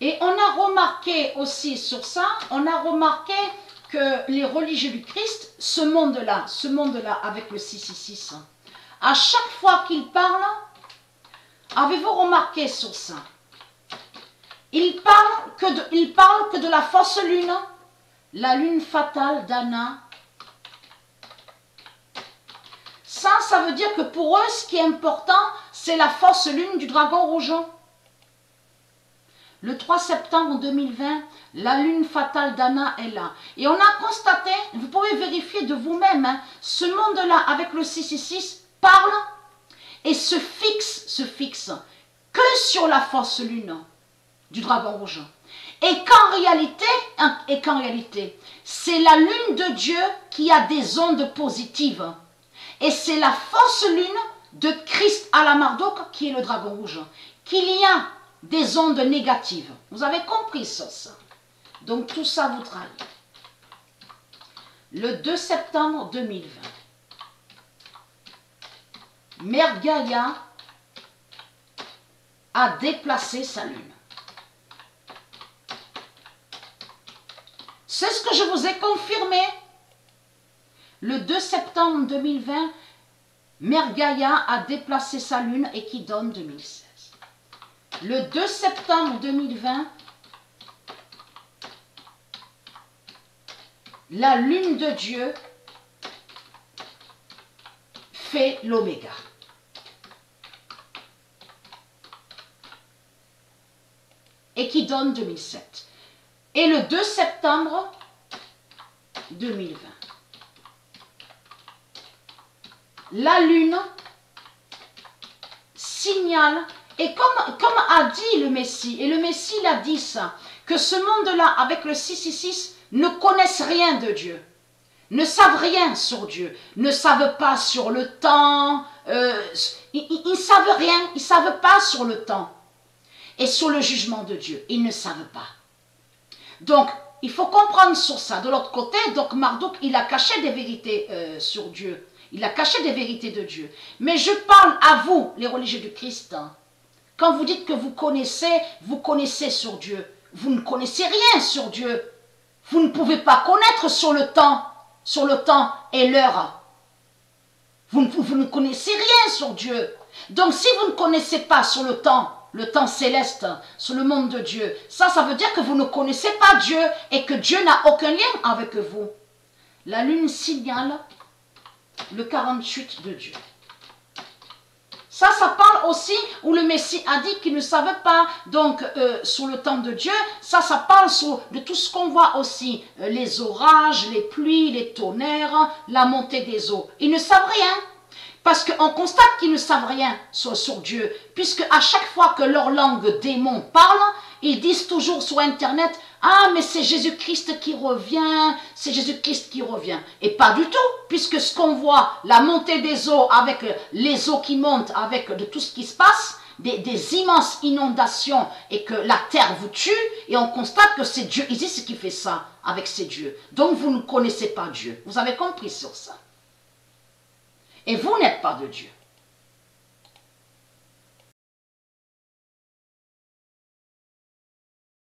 Et on a remarqué aussi sur ça, on a remarqué que les religieux du Christ, ce monde-là avec le 666, à chaque fois qu'ils parlent, avez-vous remarqué sur ça? Ils parlent que de la fausse lune, la lune fatale d'Anna. Ça veut dire que pour eux, ce qui est important, c'est la fausse lune du dragon rouge. Le 3 septembre 2020, la lune fatale d'Anna est là. Et on a constaté, vous pouvez vérifier de vous-même, hein, ce monde-là avec le 666 parle et se fixe que sur la fausse lune du dragon rouge. Et qu'en réalité, c'est la lune de Dieu qui a des ondes positives. Et c'est la fausse lune de Christ à la Marduk qui est le dragon rouge. Qu'il y a des ondes négatives. Vous avez compris ça? Donc tout ça vous trahit. Le 2 septembre 2020, Mère Gaïa a déplacé sa lune. C'est ce que je vous ai confirmé. Le 2 septembre 2020, Mère Gaïa a déplacé sa lune et qui donne 2016. Le 2 septembre 2020, la lune de Dieu fait l'oméga. Et qui donne 2007. Et le 2 septembre 2020, la lune signale, et comme a dit le Messie, et le Messie l'a dit ça, que ce monde-là avec le 666 ne connaissent rien de Dieu, ne savent rien sur Dieu, ne savent pas sur le temps, ils ne savent rien, ils ne savent pas sur le temps et sur le jugement de Dieu, ils ne savent pas. Donc, il faut comprendre sur ça. De l'autre côté, donc Marduk, il a caché des vérités sur Dieu. Il a caché des vérités de Dieu. Mais je parle à vous, les religieux du Christ. Hein. Quand vous dites que vous connaissez sur Dieu. Vous ne connaissez rien sur Dieu. Vous ne pouvez pas connaître sur le temps et l'heure. Vous ne connaissez rien sur Dieu. Donc, si vous ne connaissez pas sur le temps céleste, sur le monde de Dieu, ça veut dire que vous ne connaissez pas Dieu et que Dieu n'a aucun lien avec vous. La lune signale le 48 de Dieu. Ça parle aussi où le Messie a dit qu'il ne savait pas, donc sur le temps de Dieu, ça parle de tout ce qu'on voit aussi, les orages, les pluies, les tonnerres, la montée des eaux. Ils ne savent rien. Parce qu'on constate qu'ils ne savent rien sur Dieu, puisque à chaque fois que leur langue démon parle, ils disent toujours sur Internet, « Ah, mais c'est Jésus-Christ qui revient, c'est Jésus-Christ qui revient. » Et pas du tout, puisque ce qu'on voit, la montée des eaux, avec les eaux qui montent, avec de tout ce qui se passe, des immenses inondations, et que la terre vous tue, et on constate que c'est Dieu Isis qui fait ça avec ces dieux. Donc vous ne connaissez pas Dieu. Vous avez compris sur ça. Et vous n'êtes pas de Dieu.